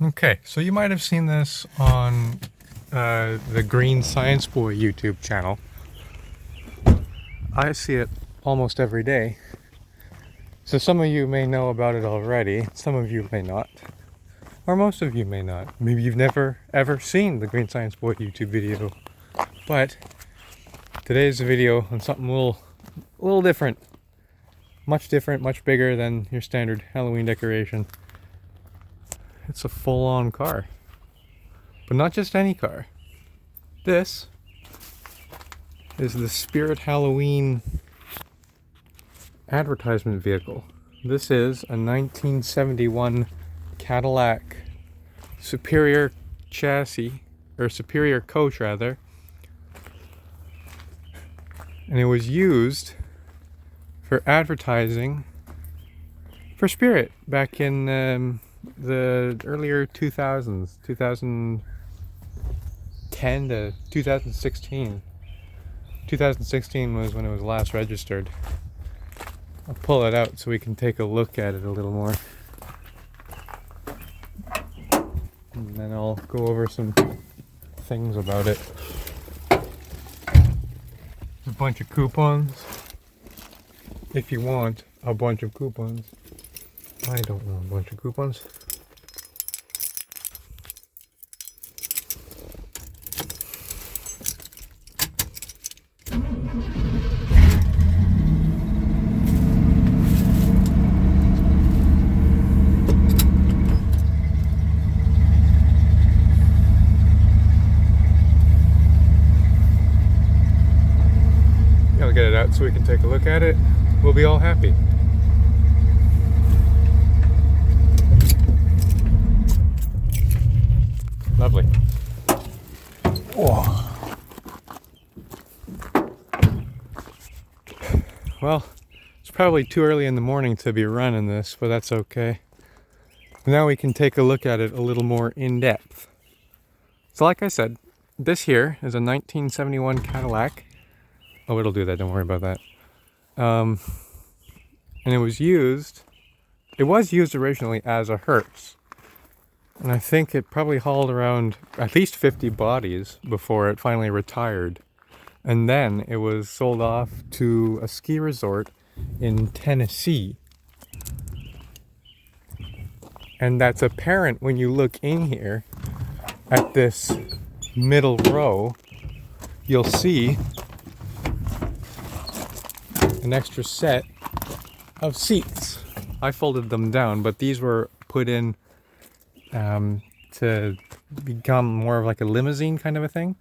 Okay, so you might have seen this on the Green Science Boy YouTube channel. I see it almost every day. So some of you may know about it already, some of you may not. Or most of you may not. Maybe you've never ever seen the Green Science Boy YouTube video. But today's a video on something a little different. Much different, much bigger than your standard Halloween decoration. It's a full-on car. But not just any car. This is the Spirit Halloween advertisement vehicle. This is a 1971 Cadillac Superior chassis, or Superior coach rather. And it was used for advertising for Spirit back in the earlier 2000s, 2010 to 2016. 2016 was when it was last registered. I'll pull it out so we can take a look at it a little more. And then I'll go over some things about it. A bunch of coupons. If you want a bunch of coupons. I don't want a bunch of coupons. I'll get it out so we can take a look at it. We'll be all happy. Lovely. Whoa. Well, it's probably too early in the morning to be running this, but that's okay. Now we can take a look at it a little more in depth. So like I said, this here is a 1971 Cadillac. Oh, it'll do that, don't worry about that. And it was used originally as a Hearse. And I think it probably hauled around at least 50 bodies before it finally retired. And then it was sold off to a ski resort in Tennessee. And that's apparent when you look in here at this middle row. You'll see an extra set of seats. I folded them down, but these were put in to become more of like a limousine kind of a thing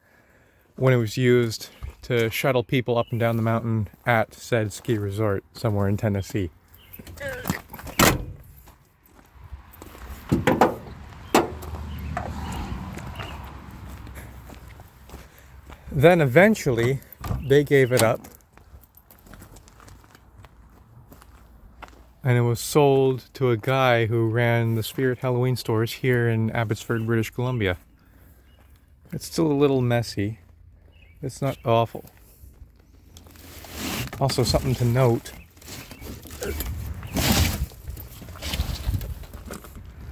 when it was used to shuttle people up and down the mountain at said ski resort somewhere in Tennessee. Then eventually they gave it up and it was sold to a guy who ran the Spirit Halloween stores here in Abbotsford, British Columbia. It's still a little messy. It's not awful. Also, something to note. I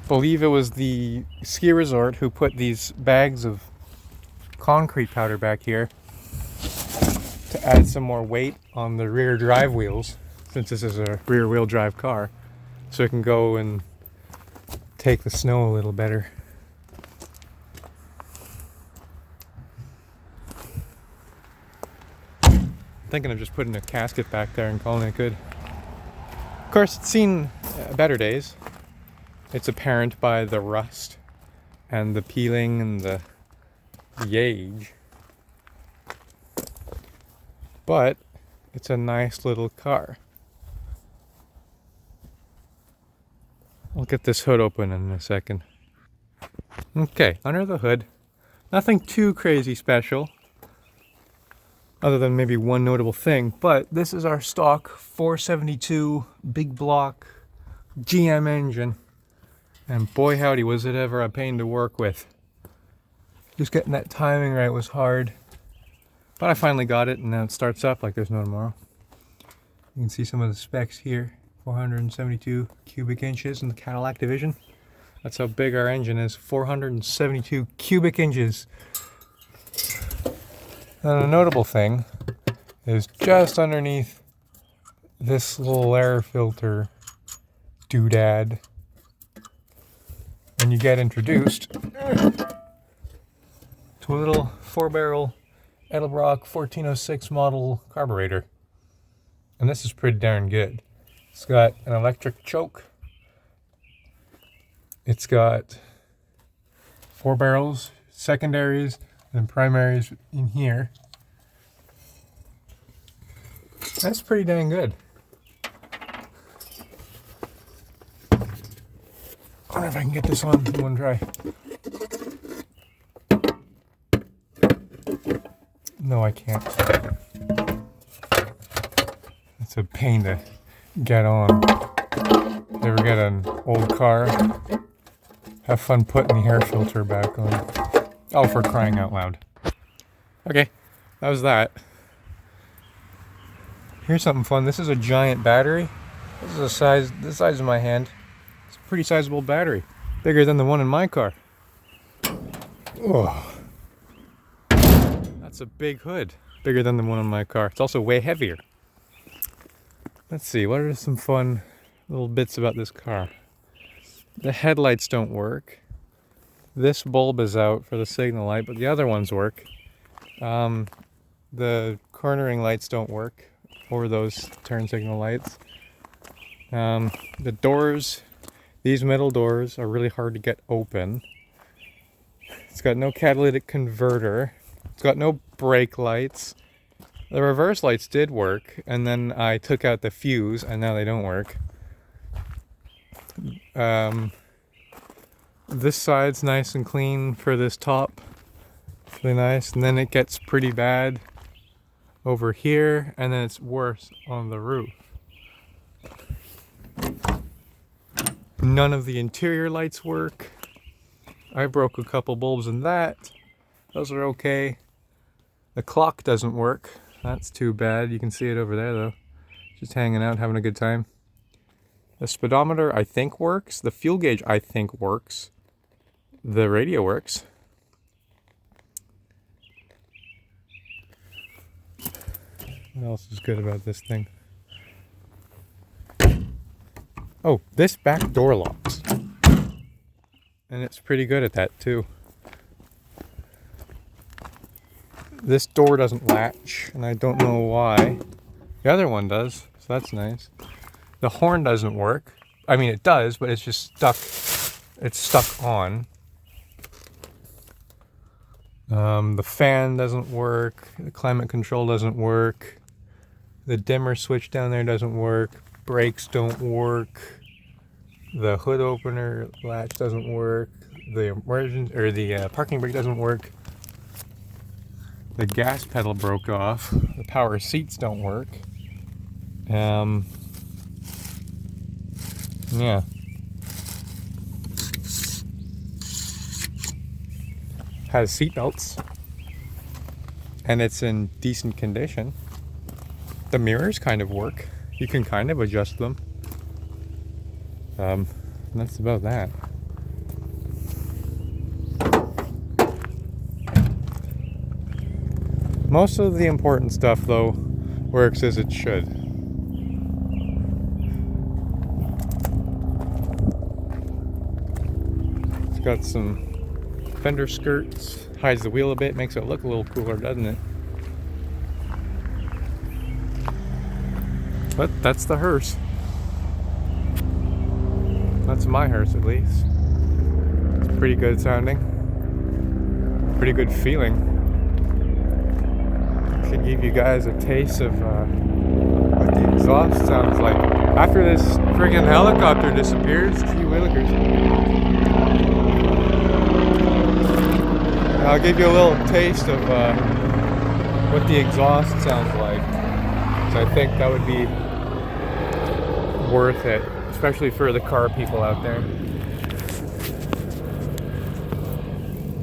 believe it was the ski resort who put these bags of concrete powder back here to add some more weight on the rear drive wheels, since this is a rear-wheel drive car, so it can go and take the snow a little better. Thinking of just putting a casket back there and calling it good. Of course, it's seen better days. It's apparent by the rust and the peeling and the age. But it's a nice little car. I'll get this hood open in a second. Okay, under the hood, nothing too crazy special, other than maybe one notable thing, but this is our stock 472 big block GM engine, and boy howdy was it ever a pain to work with. Just getting that timing right was hard, but I finally got it and now it starts up like there's no tomorrow. You can see some of the specs here. 472 cubic inches in the Cadillac division. That's how big our engine is, 472 cubic inches. And a notable thing is just underneath this little air filter doodad, and you get introduced to a little 4-barrel Edelbrock 1406 model carburetor. And this is pretty darn good. It's got an electric choke. It's got 4 barrels, secondaries, and primaries in here. That's pretty dang good. I wonder if I can get this on in one try. No, I can't. It's a pain to get on. If you ever get an old car, have fun putting the air filter back on. Oh, for crying out loud. Okay, that was that. Here's something fun. This is a giant battery. This is the size of my hand. It's a pretty sizable battery. Bigger than the one in my car. Oh. That's a big hood. Bigger than the one in my car. It's also way heavier. Let's see, what are some fun little bits about this car? The headlights don't work. This bulb is out for the signal light, but the other ones work. The cornering lights don't work, or those turn signal lights. The doors, these middle doors are really hard to get open. It's got no catalytic converter. It's got no brake lights. The reverse lights did work, and then I took out the fuse, and now they don't work. This side's nice and clean for this top. It's really nice, and then it gets pretty bad over here, and then it's worse on the roof. None of the interior lights work. I broke a couple bulbs in that. Those are okay. The clock doesn't work. That's too bad. You can see it over there though. Just hanging out, having a good time. The speedometer I think works. The fuel gauge I think works. The radio works. What else is good about this thing? Oh, this back door locks. And it's pretty good at that too. This door doesn't latch, and I don't know why. The other one does, so that's nice. The horn doesn't work. I mean, it does, but it's just stuck. It's stuck on. The fan doesn't work. The climate control doesn't work. The dimmer switch down there doesn't work. Brakes don't work. The hood opener latch doesn't work. The parking brake doesn't work. The gas pedal broke off. The power seats don't work. Yeah. Has seat belts. And it's in decent condition. The mirrors kind of work. You can kind of adjust them. And that's about that. Most of the important stuff, though, works as it should. It's got some fender skirts, hides the wheel a bit, makes it look a little cooler, doesn't it? But that's the Hearse. That's my Hearse, at least. It's pretty good sounding. Pretty good feeling. Could give you guys a taste of what the exhaust sounds like after this friggin' helicopter disappears. Gee willikers. I'll give you a little taste of what the exhaust sounds like. So I think that would be worth it, especially for the car people out there.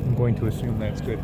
I'm going to assume that's good.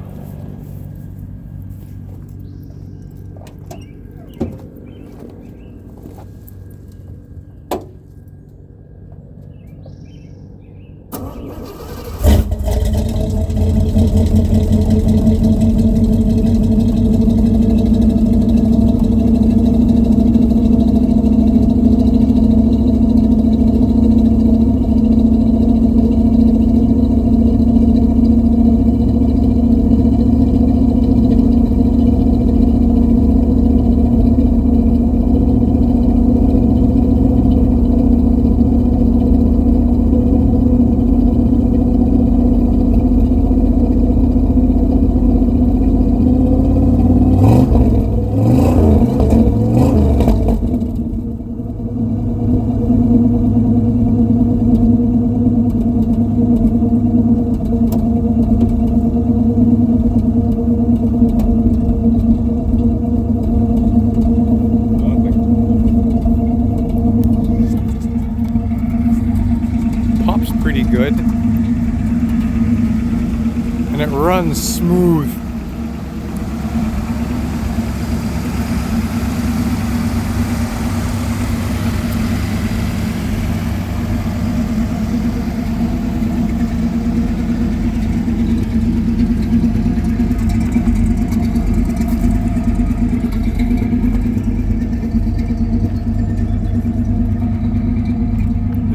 and it runs smooth.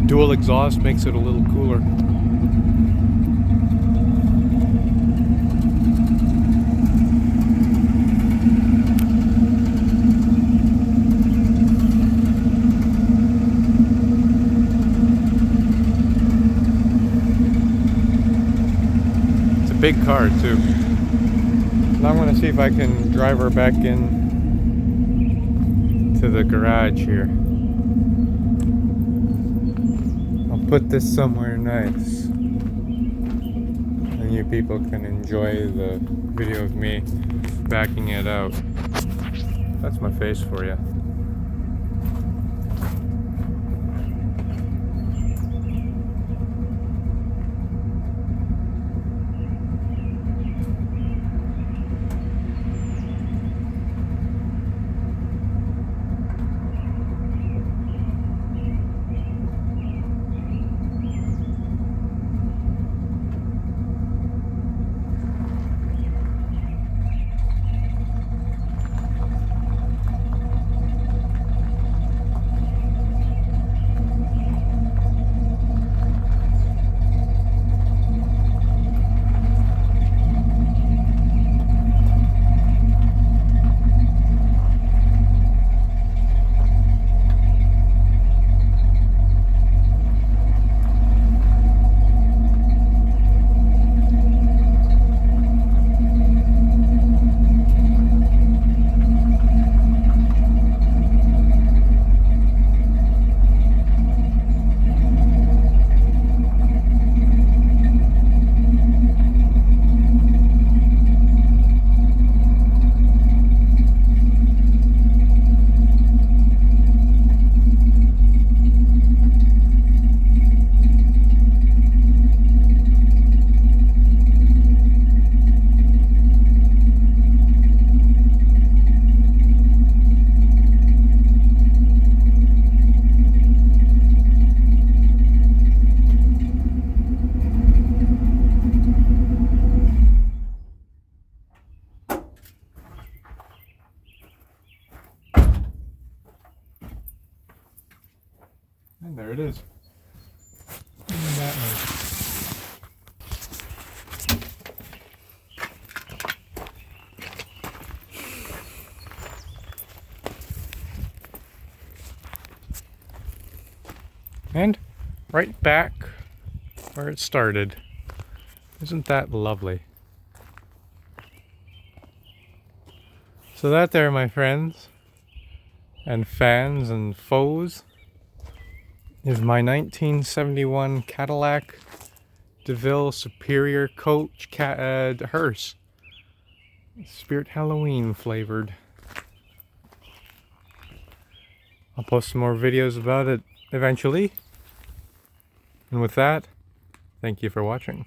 Dual exhaust makes it a little cooler. It's a big car too. Now I'm going to see if I can drive her back in to the garage here. Put this somewhere nice, and you people can enjoy the video of me backing it out. That's my face for you. And there it is. And that one. And right back where it started. Isn't that lovely? So that there, my friends, and fans and foes, is my 1971 Cadillac DeVille Superior Coach Hearse. Spirit Halloween flavored. I'll post some more videos about it eventually. And with that, thank you for watching.